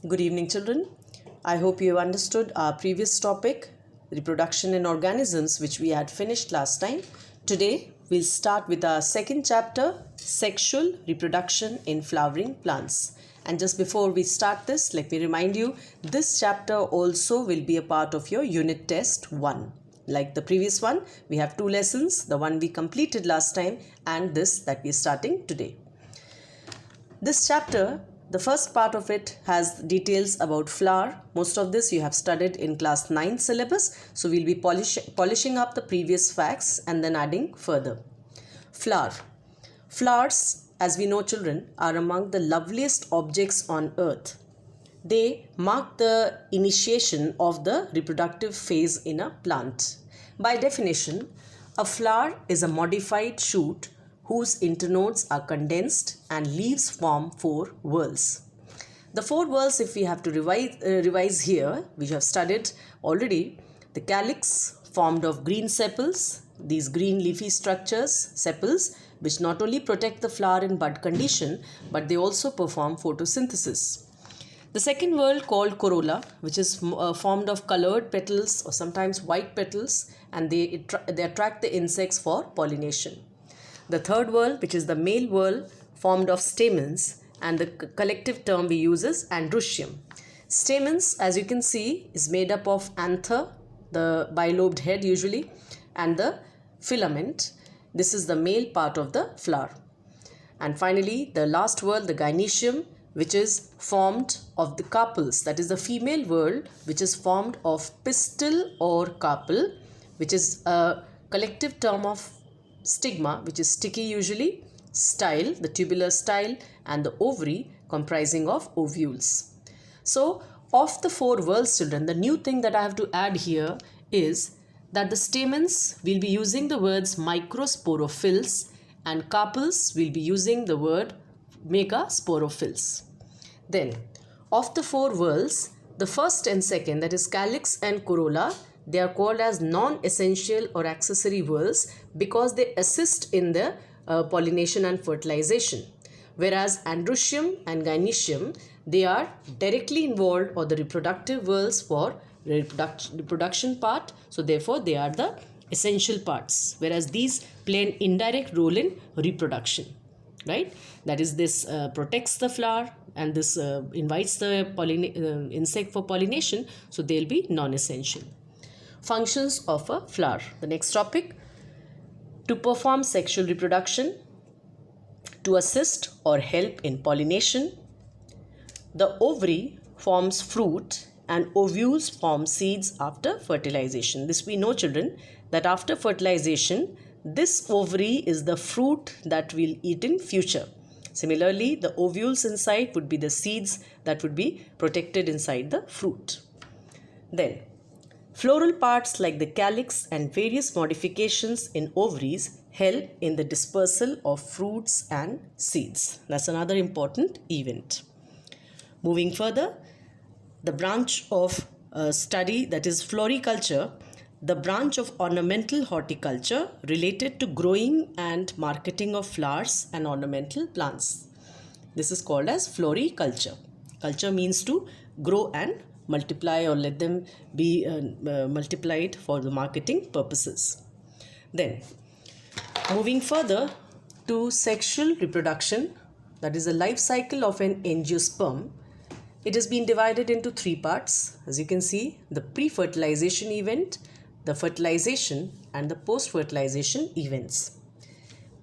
Good evening, children. I hope you have understood our previous topic, reproduction in organisms, which we had finished last time. Today, we'll start with our second chapter, sexual reproduction in flowering plants. And just before we start this, let me remind you, this chapter also will be a part of your unit test 1. Like the previous one, we have 2 lessons, the one we completed last time and this that we're starting today. This chapter, the first part of it has details about flower. Most of this you have studied in class 9 syllabus. So we'll be polishing up the previous facts and then adding further. Flower. Flowers, as we know children, are among the loveliest objects on earth. They mark the initiation of the reproductive phase in a plant. By definition, a flower is a modified shoot whose internodes are condensed and leaves form 4 whorls. The 4 whorls, if we have to revise here, we have studied already. The calyx formed of green sepals, these green leafy structures, sepals, which not only protect the flower in bud condition, but they also perform photosynthesis. The second whorl called corolla, which is formed of colored petals or sometimes white petals, and they attract the insects for pollination. The third whorl, which is the male whorl, formed of stamens, and the collective term we use is androecium. Stamens, as you can see, is made up of anther, the bilobed head usually, and the filament. This is the male part of the flower. And finally, the last whorl, the gynoecium, which is formed of the carpels, that is the female whorl, which is formed of pistil or carpel, which is a collective term of stigma, which is sticky usually, style, the tubular style, and the ovary comprising of ovules. So, of the 4 whorls, children, the new thing that I have to add here is that the stamens will be using the words microsporophylls and carpels will be using the word megasporophylls. Then, of the 4 whorls, the first and second, that is calyx and corolla, they are called as non-essential or accessory whorls because they assist in the pollination and fertilization. Whereas androecium and gynoecium, they are directly involved, or the reproductive whorls for reproduction part. So therefore, they are the essential parts. Whereas these play an indirect role in reproduction. Right? That is, this protects the flower and this invites the insect for pollination. So they'll be non-essential. Functions of a flower. The next topic, to perform sexual reproduction, to assist or help in pollination. The ovary forms fruit and ovules form seeds after fertilization. This we know, children, that after fertilization, this ovary is the fruit that we'll eat in future. Similarly, the ovules inside would be the seeds that would be protected inside the fruit. Then, floral parts like the calyx and various modifications in ovaries help in the dispersal of fruits and seeds. That's another important event. Moving further, the branch of study, that is floriculture, the branch of ornamental horticulture related to growing and marketing of flowers and ornamental plants. This is called as floriculture. Culture means to grow and multiply, or let them be multiplied for the marketing purposes. Then, moving further to sexual reproduction, that is the life cycle of an angiosperm. It has been divided into 3 parts. As you can see, the pre-fertilization event, the fertilization, and the post-fertilization events.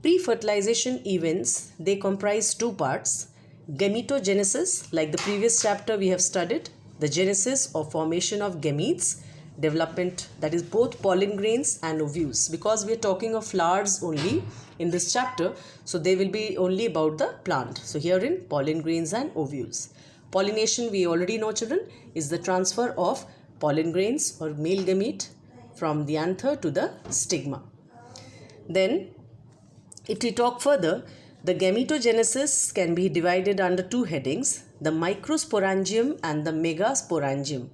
Pre-fertilization events, they comprise 2 parts. Gametogenesis, like the previous chapter we have studied, the genesis or formation of gametes, development, that is both pollen grains and ovules. Because we are talking of flowers only in this chapter, so they will be only about the plant. So herein, pollen grains and ovules. Pollination, we already know, children, is the transfer of pollen grains or male gamete from the anther to the stigma. Then, if we talk further, the gametogenesis can be divided under 2 headings, the microsporangium and the megasporangium.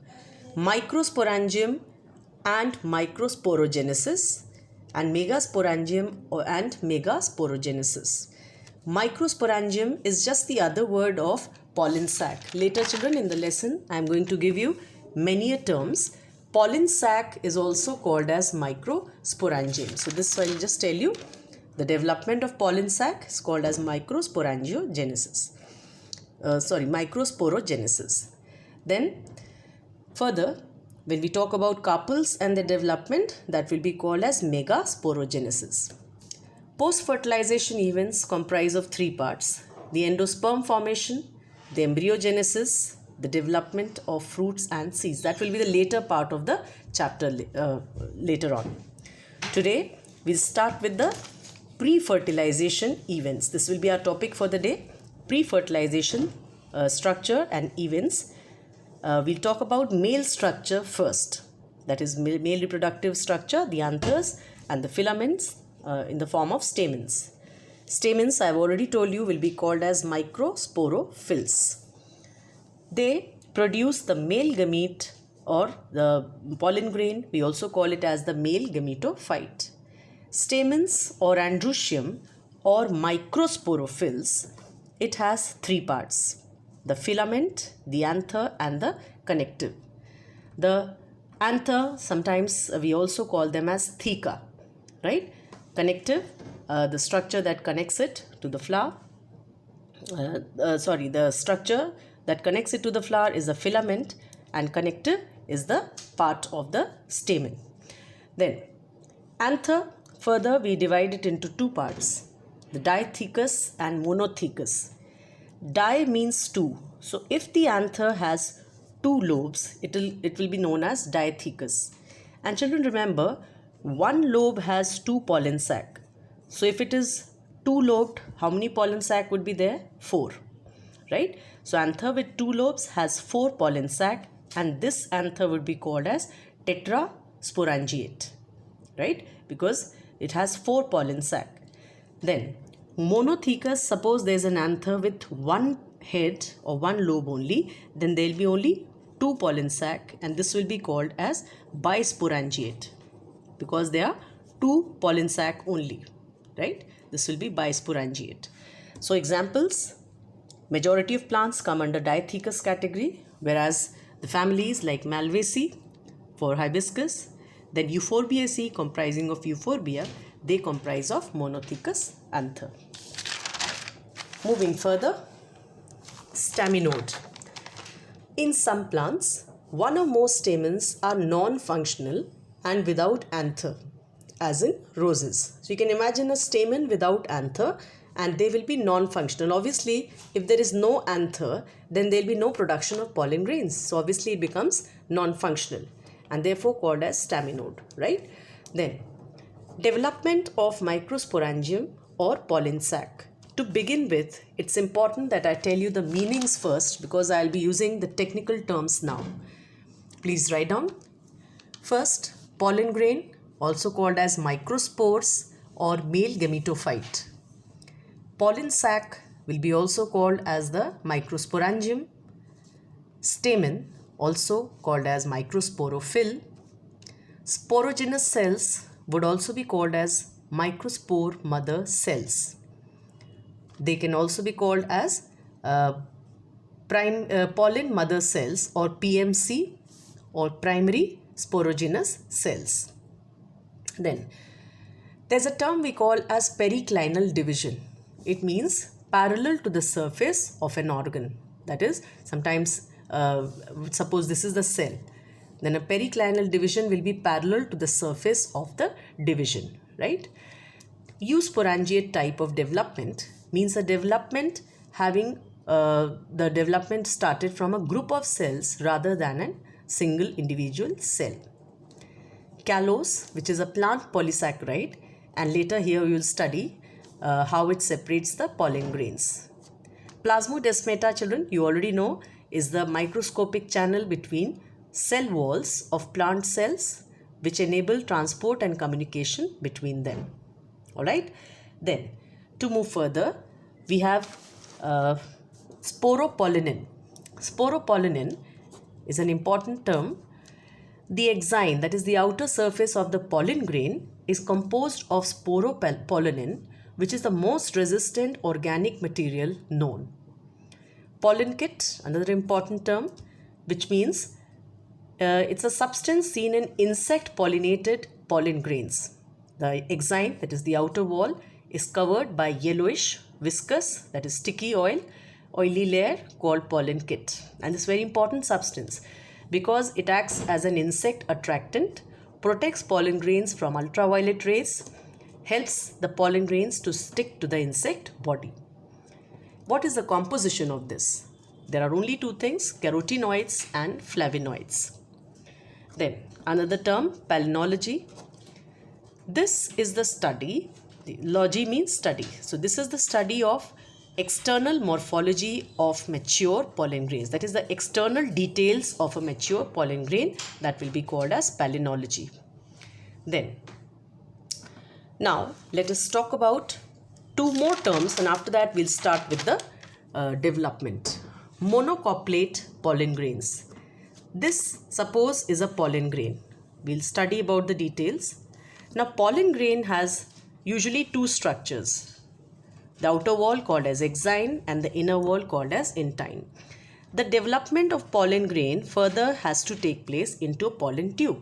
Microsporangium and microsporogenesis, and megasporangium and megasporogenesis. Microsporangium is just the other word of pollen sac. Later children, in the lesson I am going to give you many terms. Pollen sac is also called as microsporangium. So this I will just tell you. The development of pollen sac is called as microsporogenesis. Then further, when we talk about carpels and their development, that will be called as megasporogenesis. Post-fertilization events comprise of three parts: the endosperm formation, the embryogenesis, the development of fruits and seeds. That will be the later part of the chapter later on. Today, we'll start with the pre-fertilization events. This will be our topic for the day. Pre-fertilization structure and events. We'll talk about male structure first. That is male reproductive structure, the anthers and the filaments in the form of stamens. Stamens, I have already told you, will be called as microsporophylls. They produce the male gamete or the pollen grain. We also call it as the male gametophyte. Stamens or androecium or microsporophylls, it has three parts: the filament, the anther and the connective. The anther, sometimes we also call them as theca, right? Connective, the structure that connects it to the flower. The structure that connects it to the flower is the filament, and connective is the part of the stamen. Then anther, further we divide it into two parts: the diathecous and monothecous. Di means two. So if the anther has two lobes, it will be known as diathecous. And children, remember, one lobe has two pollen sac. So if it is two lobed, how many pollen sac would be there? 4. Right? So anther with two lobes has 4 pollen sac, and this anther would be called as tetrasporangiate. Right? Because it has 4 pollen sac. Then monothecous, suppose there is an anther with one head or one lobe only, then there will be only 2 pollen sac, and this will be called as bisporangiate because there are 2 pollen sac only, right? This will be bisporangiate. So examples: majority of plants come under diathecous category, whereas the families like Malvaceae for hibiscus, then Euphorbiaceae comprising of euphorbia, they comprise of monothecous anther. Moving further, staminode. In some plants, one or more stamens are non-functional and without anther, as in roses. So you can imagine a stamen without anther, and they will be non-functional. Obviously, if there is no anther, then there will be no production of pollen grains. So obviously it becomes non-functional and therefore called as staminode, right? Then development of microsporangium or pollen sac. To begin with, it's important that I tell you the meanings first because I'll be using the technical terms now. Please write down. First, pollen grain, also called as microspores or male gametophyte. Pollen sac will be also called as the microsporangium. Stamen, also called as microsporophyll. Sporogenous cells would also be called as microspore mother cells. They can also be called as pollen mother cells or PMC or primary sporogenous cells. Then there's a term we call as periclinal division. It means parallel to the surface of an organ. That is, sometimes suppose this is the cell, then a periclinal division will be parallel to the surface of the division, right? Eusporangiate type of development means a development having the development started from a group of cells rather than a single individual cell. Callose, which is a plant polysaccharide, and later here we will study how it separates the pollen grains. Plasmodesmata, children, you already know, is the microscopic channel between cell walls of plant cells which enable transport and communication between them. Alright, then to move further, we have sporopollenin. Sporopollenin is an important term. The exine, that is the outer surface of the pollen grain, is composed of sporopollenin, which is the most resistant organic material known. Pollen kit, another important term, which means it's a substance seen in insect pollinated pollen grains. The exine, that is the outer wall, is covered by yellowish, viscous, that is sticky oily layer called pollen kit. And this very important substance because it acts as an insect attractant, protects pollen grains from ultraviolet rays, helps the pollen grains to stick to the insect body. What is the composition of this? There are only two things, carotenoids and flavonoids. Then another term, palynology. This is the study, the logy means study. So this is the study of external morphology of mature pollen grains. That is the external details of a mature pollen grain, that will be called as palynology. Then, now let us talk about two more terms, and after that we'll start with the development. Monocoplate pollen grains. This, suppose, is a pollen grain. We'll study about the details. Now, pollen grain has usually two structures. The outer wall called as exine and the inner wall called as intine. The development of pollen grain further has to take place into a pollen tube.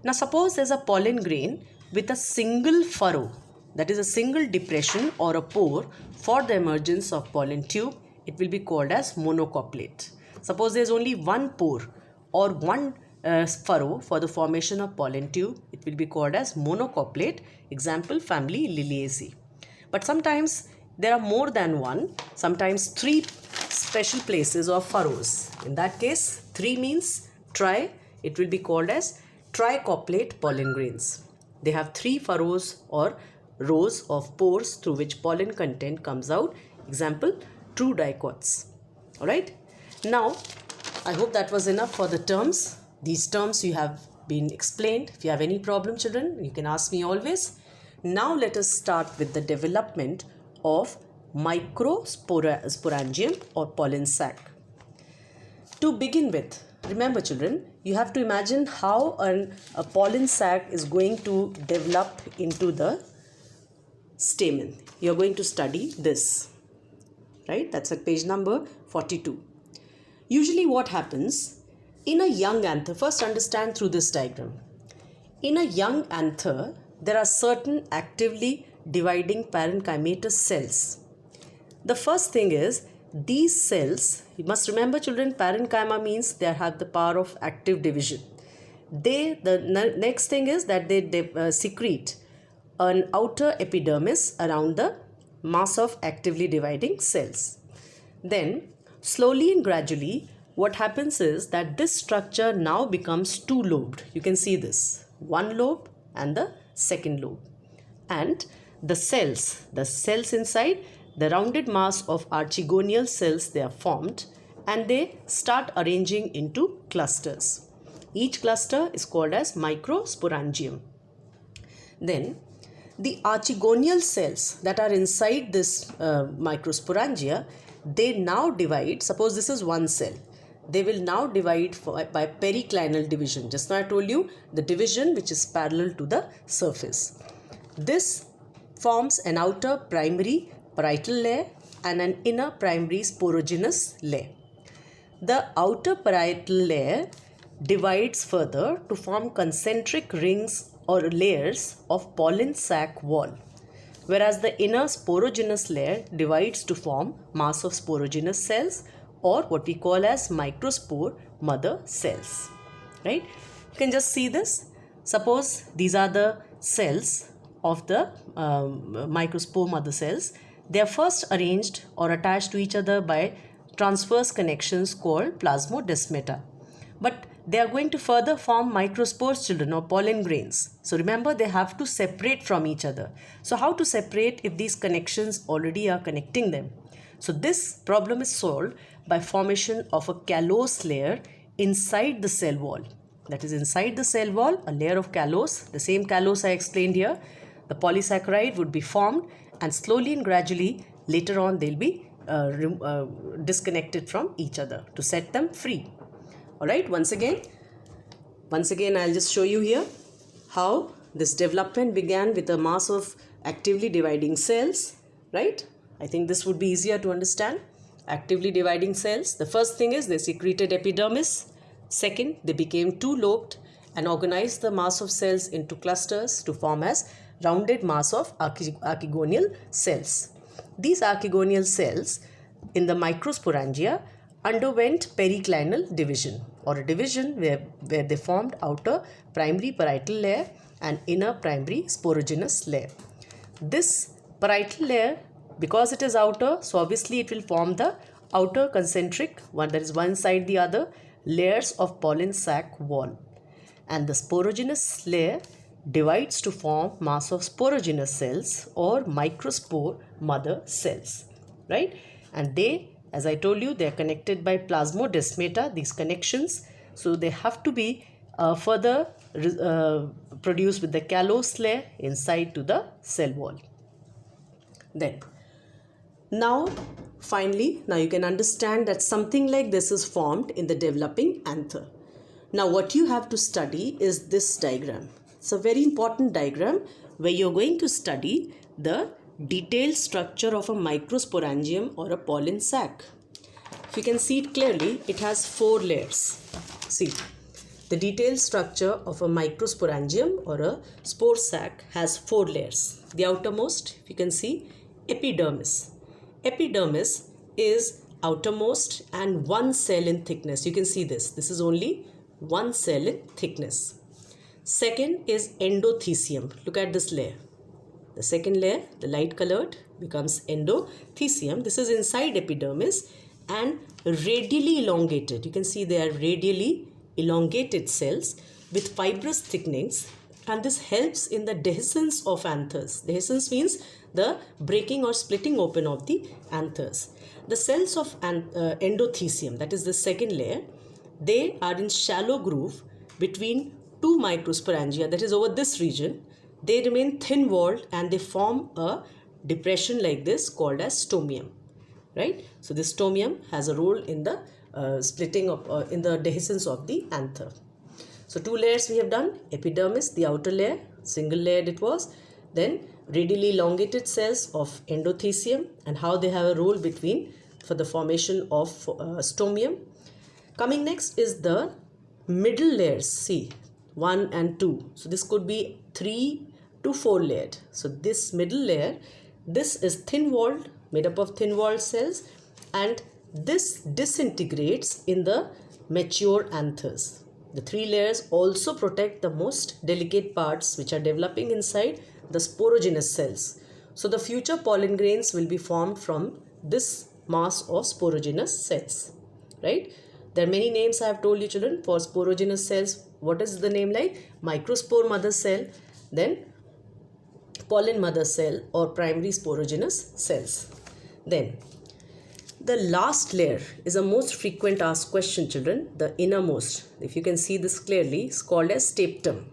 Now, suppose there's a pollen grain with a single furrow, that is a single depression or a pore for the emergence of pollen tube. It will be called as monocoplate. Suppose there's only one pore or one furrow for the formation of pollen tube, it will be called as monocoplate. Example, family Liliaceae. But sometimes there are more than one, sometimes three special places of furrows. In that case, 3 means tri, it will be called as tricoplate pollen grains. They have 3 furrows or rows of pores through which pollen content comes out. Example, true dicots. Alright. Now, I hope that was enough for the terms. These terms you have been explained. If you have any problem, children, you can ask me always. Now let us start with the development of microsporangium or pollen sac. To begin with, remember children, you have to imagine how a pollen sac is going to develop into the stamen. You are going to study this, right? That's at page number 42. Usually what happens in a young anther, first understand through this diagram. In a young anther, there are certain actively dividing parenchymatous cells. The first thing is these cells, you must remember children, parenchyma means they have the power of active division. The next thing is that they secrete an outer epidermis around the mass of actively dividing cells. Then slowly and gradually what happens is that this structure now becomes two-lobed. You can see this, one lobe and the second lobe. And the cells inside, the rounded mass of archegonial cells, they are formed and they start arranging into clusters. Each cluster is called as microsporangium. Then the archegonial cells that are inside this microsporangia, they now divide. Suppose this is one cell. They will now divide by periclinal division. Just now I told you the division which is parallel to the surface. This forms an outer primary parietal layer and an inner primary sporogenous layer. The outer parietal layer divides further to form concentric rings or layers of pollen sac wall, whereas the inner sporogenous layer divides to form mass of sporogenous cells or what we call as microspore mother cells. Right? You can just see this. Suppose these are the cells of the microspore mother cells. They are first arranged or attached to each other by transverse connections called plasmodesmata. But they are going to further form microspores, children, or pollen grains. So remember, they have to separate from each other. So how to separate if these connections already are connecting them? So this problem is solved by formation of a callose layer inside the cell wall. That is, inside the cell wall, a layer of callose, the same callose I explained here. The polysaccharide would be formed and slowly and gradually later on they'll be disconnected from each other to set them free. Alright, once again I'll just show you here how this development began with a mass of actively dividing cells, right? I think this would be easier to understand. actively dividing cells. The first thing is they secreted epidermis. Second, they became two-lobed and organized the mass of cells into clusters to form as rounded mass of archegonial cells. These archegonial cells in the microsporangia underwent periclinal division, or a division where they formed outer primary parietal layer and inner primary sporogenous layer. This parietal layer, because it is outer, so obviously it will form the outer concentric one, that is one side the other, layers of pollen sac wall, and the sporogenous layer divides to form mass of sporogenous cells or microspore mother cells, right? And they, as I told you, they are connected by plasmodesmata, these connections, so they have to be further produced with the callose layer inside to the cell wall. Then now finally, now you can understand that something like this is formed in the developing anther. Now what you have to study is this diagram. It's a very important diagram where you're going to study the detailed structure of a microsporangium or a pollen sac. If you can see it clearly, it has 4 layers. See, the detailed structure of a microsporangium or a spore sac has 4 layers. The outermost, if you can see, epidermis. Epidermis is outermost and 1 cell in thickness. You can see this. This is only 1 cell in thickness. Second is endothecium. Look at this layer. The second layer, the light colored, becomes endothecium. This is inside epidermis and radially elongated. You can see they are radially elongated cells with fibrous thickenings, and this helps in the dehiscence of anthers. Dehiscence means the breaking or splitting open of the anthers. The cells of endothecium, that is the second layer, they are in shallow groove between 2 microsporangia, that is over this region. They remain thin walled and they form a depression like this called as stomium, right? So this stomium has a role in the splitting of in the dehiscence of the anther. So 2 layers we have done: epidermis, the outer layer, single layered it was, then radially elongated cells of endothecium and how they have a role between for the formation of stomium. Coming next is the middle layers, see, 1 and 2. So this could be 3 to 4 layered. So this middle layer, this is thin walled, made up of thin walled cells, and this disintegrates in the mature anthers. The 3 layers also protect the most delicate parts which are developing inside the sporogenous cells. So the future pollen grains will be formed from this mass of sporogenous cells, right? There are many names I have told you, children, for sporogenous cells. What is the name like? Microspore mother cell, then pollen mother cell or primary sporogenous cells. Then the last layer is a most frequent asked question, children, the innermost. If you can see this clearly, it's called as tapetum.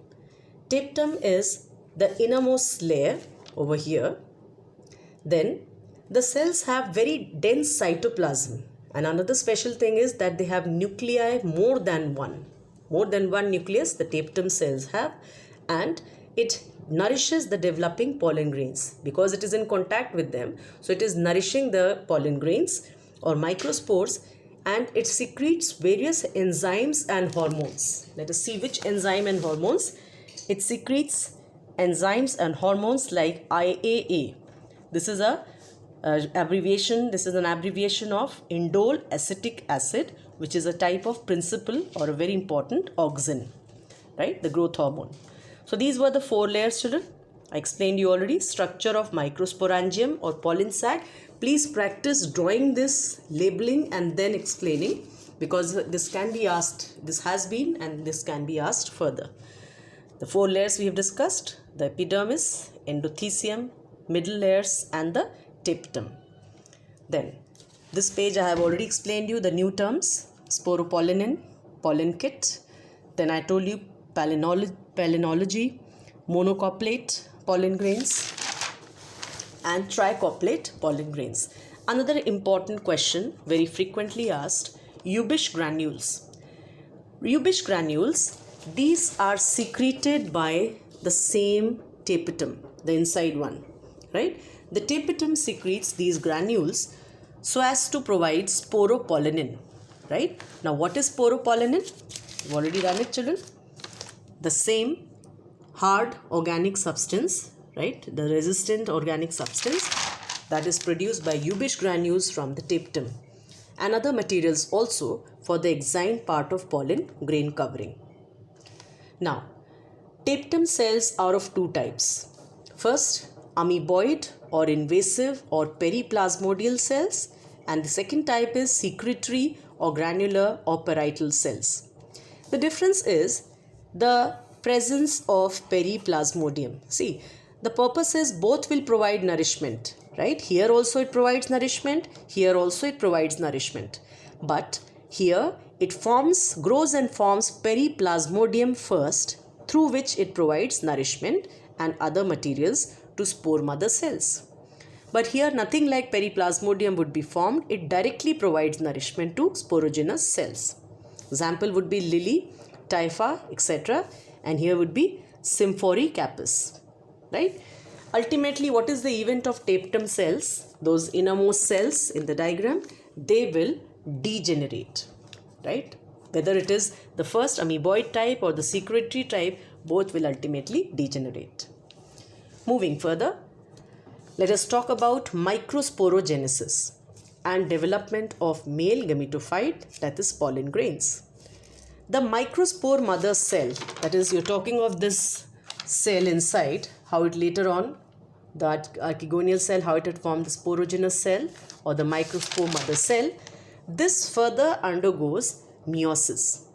Tapetum is the innermost layer over here. Then the cells have very dense cytoplasm. And another special thing is that they have nuclei more than one. More than one nucleus the tapetum cells have, and it nourishes the developing pollen grains because it is in contact with them. So it is nourishing the pollen grains or microspores, and it secretes various enzymes and hormones. Let us see which enzyme and hormones. It secretes enzymes and hormones like IAA. This is a abbreviation. This is an abbreviation of indole acetic acid, which is a type of principal or a very important auxin, right? The growth hormone. So these were the 4 layers, children. I explained you already. Structure of microsporangium or pollen sac. Please practice drawing this, labeling, and then explaining, because this can be asked. This has been and this can be asked further. The 4 layers we have discussed: the epidermis, endothecium, middle layers, and the tapetum. Then this page I have already explained you the new terms: sporopollenin, pollen kit. Then I told you palynology, monocoplate pollen grains, and tricoplate pollen grains. Another important question, very frequently asked: Eubish granules. Eubish granules, these are secreted by the same tapetum, the inside one, right? The tapetum secretes these granules so as to provide sporopollenin, right? Now what is sporopollenin? You've already done it, children. The same hard organic substance, right? The resistant organic substance that is produced by Eubish granules from the tapetum and other materials also for the exine part of pollen grain covering. Now, tapetum cells are of two types. First, amoeboid or invasive or periplasmodial cells, and the second type is secretory or granular or parietal cells. The difference is the presence of periplasmodium. See, the purpose is both will provide nourishment, right? Here also it provides nourishment, here also it provides nourishment. But here it grows and forms periplasmodium first, through which it provides nourishment and other materials to spore mother cells. But here nothing like periplasmodium would be formed. It directly provides nourishment to sporogenous cells. Example would be lily, typha, etc. And here would be Symphori capus, right? Ultimately, what is the event of tapetum cells? Those innermost cells in the diagram, they will degenerate, right? Whether it is the first amoeboid type or the secretory type, both will ultimately degenerate. Moving further, let us talk about microsporogenesis and development of male gametophyte, that is pollen grains. The microspore mother cell, that is, you're talking of this cell inside, how it later on, the archegonial cell, how it had formed the sporogenous cell or the microspore mother cell, this further undergoes meiosis,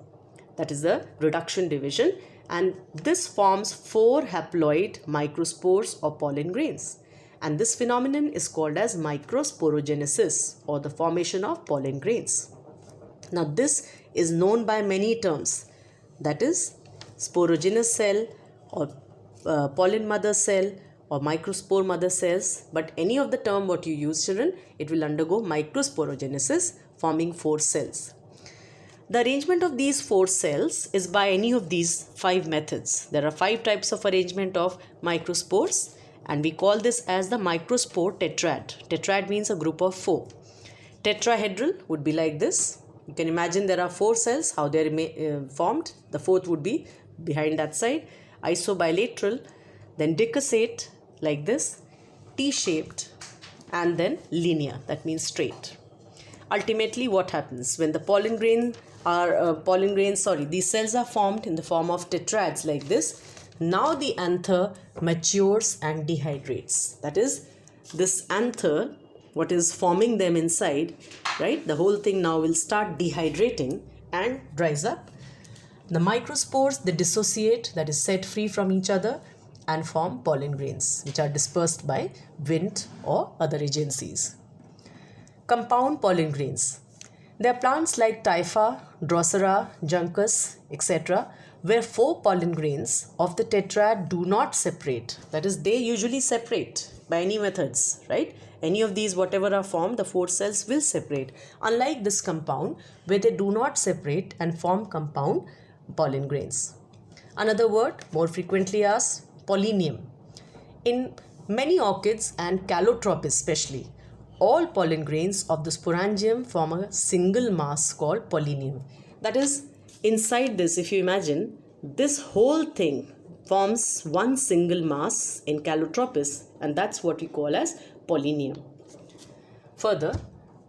that is the reduction division, and this forms 4 haploid microspores or pollen grains. And this phenomenon is called as microsporogenesis or the formation of pollen grains. Now this is known by many terms, that is sporogenous cell or pollen mother cell or microspore mother cells, but any of the term what you use, children, it will undergo microsporogenesis forming 4 cells. The arrangement of these 4 cells is by any of these 5 methods. There are 5 types of arrangement of microspores and we call this as the microspore tetrad. Tetrad means a group of 4. Tetrahedral would be like this. You can imagine there are 4 cells, how they are formed. The 4th would be behind that side. Isobilateral, then decussate like this, T-shaped, and then linear, that means straight. Ultimately, what happens when the these cells are formed in the form of tetrads like this. Now the anther matures and dehydrates. That is, this anther, what is forming them inside, right? The whole thing now will start dehydrating and dries up. The microspores, they dissociate, that is set free from each other and form pollen grains which are dispersed by wind or other agencies. Compound pollen grains. There are plants like Typha, Drosera, Juncus, etc. where 4 pollen grains of the tetrad do not separate. That is, they usually separate by any methods, right? Any of these, whatever are formed, the 4 cells will separate. Unlike this compound, where they do not separate and form compound pollen grains. Another word, more frequently asked, pollinium. In many orchids and calotropis especially, all pollen grains of the sporangium form a single mass called pollinium. That is, inside this, if you imagine, this whole thing forms one single mass in calotropis, and that's what we call as pollinium. Further,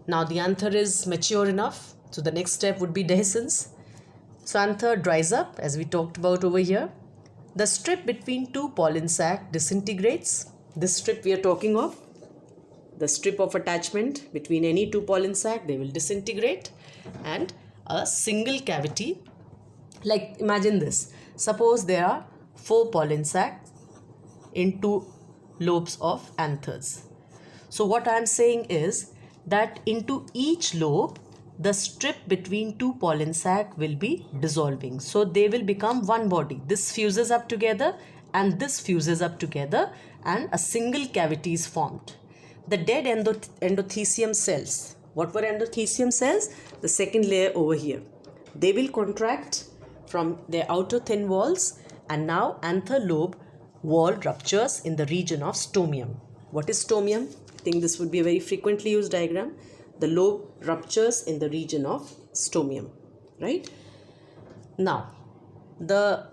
now the anther is mature enough, so the next step would be dehiscence. So anther dries up, as we talked about over here. The strip between 2 pollen sac disintegrates. This strip we are talking of, the strip of attachment between any 2 pollen sac, they will disintegrate, and a single cavity, like imagine this, suppose there are 4 pollen sacs in 2 lobes of anthers. So what I am saying is that into each lobe, the strip between 2 pollen sac will be dissolving. So they will become one body. This fuses up together and this fuses up together and a single cavity is formed. The dead endothecium cells. What were endothecium cells? The second layer over here. They will contract from their outer thin walls, and now anther lobe wall ruptures in the region of stomium. What is stomium? I think this would be a very frequently used diagram. the lobe ruptures in the region of stomium, right? Now, the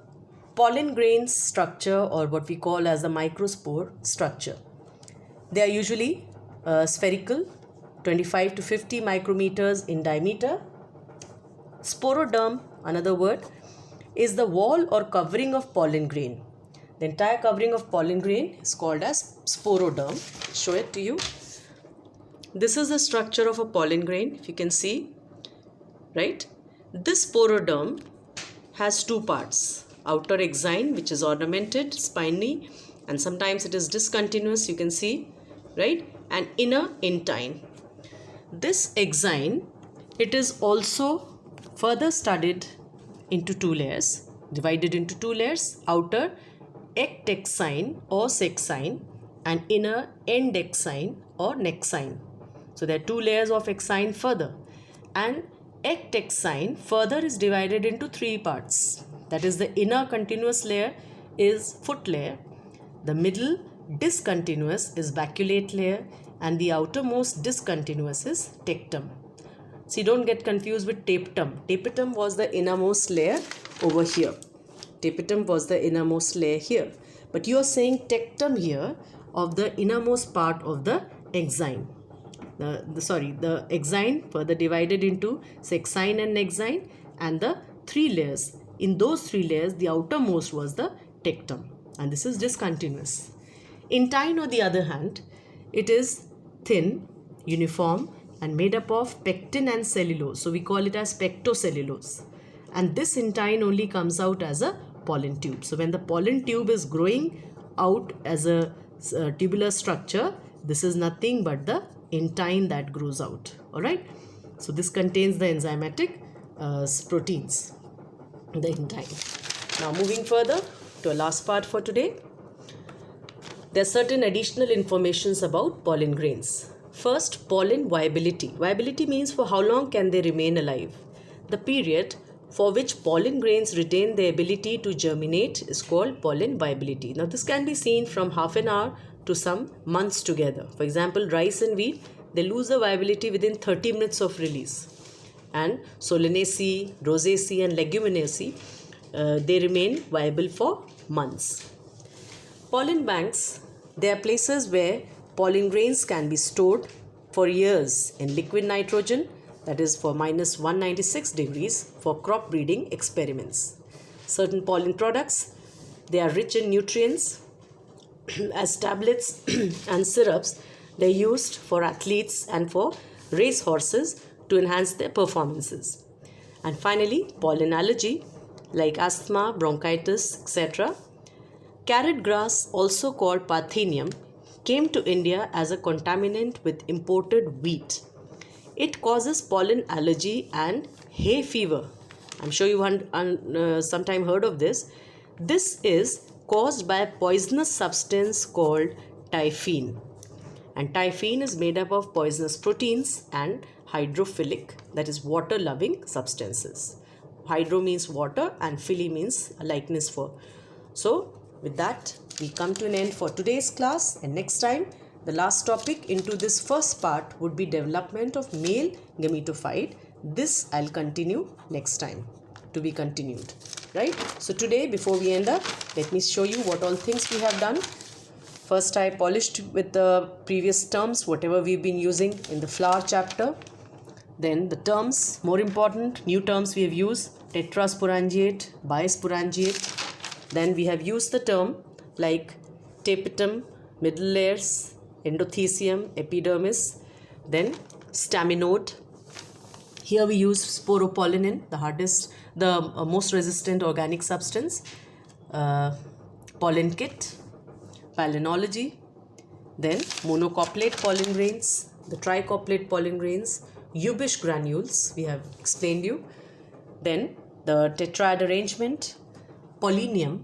pollen grain structure, or what we call as the microspore structure. They are usually spherical, 25 to 50 micrometers in diameter. Sporoderm, another word, is the wall or covering of pollen grain. The entire covering of pollen grain is called as sporoderm. Show it to you. This is the structure of a pollen grain, if you can see, right? This sporoderm has two parts. Outer exine, which is ornamented, spiny, and sometimes it is discontinuous, you can see, right? And inner intine. This exine, it is also further studied into two layers, divided into two layers, outer ectexine or sexine and inner endexine or nexine. So there are two layers of exine further, and ectexine further is divided into three parts. That is, the inner continuous layer is foot layer, the middle discontinuous is baculate layer, and the outermost discontinuous is tectum. So don't get confused with tapetum. Tapetum was the innermost layer over here. Tapetum was the innermost layer here. But you are saying tectum here of the innermost part of the exine. The exine further divided into sexine and nexine, and the three layers. In those three layers, the outermost was the tectum, and this is discontinuous. Intine, on the other hand, it is thin, uniform, and made up of pectin and cellulose. So we call it as pectocellulose. And this intine only comes out as a pollen tube. So when the pollen tube is growing out as a tubular structure, this is nothing but the intine that grows out. Alright. So this contains the enzymatic proteins, the intine. Now moving further to our last part for today. There are certain additional informations about pollen grains. First, pollen viability. Viability means for how long can they remain alive. The period for which pollen grains retain their ability to germinate is called pollen viability. Now this can be seen from half an hour to some months together. For example, rice and wheat, they lose the viability within 30 minutes of release. And Solanaceae, Rosaceae and Leguminaceae, they remain viable for months. Pollen banks, they are places where pollen grains can be stored for years in liquid nitrogen, that is for minus 196 degrees, for crop breeding experiments. Certain pollen products, they are rich in nutrients. As tablets and syrups, they are used for athletes and for race horses to enhance their performances. And finally, pollen allergy like asthma, bronchitis, etc. Carrot grass, also called Parthenium, came to India as a contaminant with imported wheat. It causes pollen allergy and hay fever. I'm sure you sometime heard of this. This is caused by a poisonous substance called typhine. And typhine is made up of poisonous proteins and hydrophilic, that is water-loving substances. Hydro means water and phili means a likeness for. So with that, we come to an end for today's class, and next time the last topic into this first part would be development of male gametophyte. This I'll continue next time, to be continued, right? So today, before we end up, let me show you what all things we have done. First, I polished with the previous terms, whatever we've been using in the flower chapter. Then the terms, more important, new terms we have used, tetrasporangiate, bisporangiate. Then we have used the term like tapetum, middle layers, endothecium, epidermis, then staminode. Here we use sporopollenin, the most resistant organic substance, pollen kit, palynology, then monocoplate pollen grains, the tricoplate pollen grains, Eubish granules, we have explained you, then the tetrad arrangement, pollinium,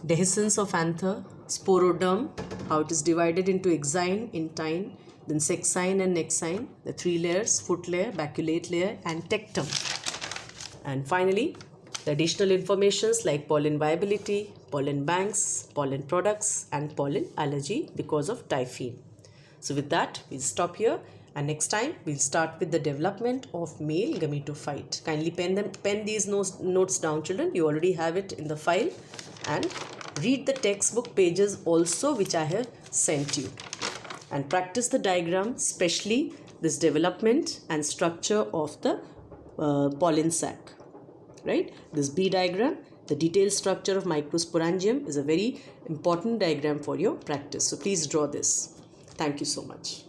dehiscence of anther, sporoderm, how it is divided into exine, intine, then sexine and nexine, the three layers, foot layer, baculate layer and tectum. And finally, the additional informations like pollen viability, pollen banks, pollen products and pollen allergy because of typhine. So with that, we'll stop here And next time we'll start with the development of male gametophyte. Kindly pen these notes down, children. You already have it in the file, and read the textbook pages also which I have sent you, and practice the diagram, especially this development and structure of the pollen sac. Right? This B diagram, the detailed structure of microsporangium, is a very important diagram for your practice. So please draw this. Thank you so much.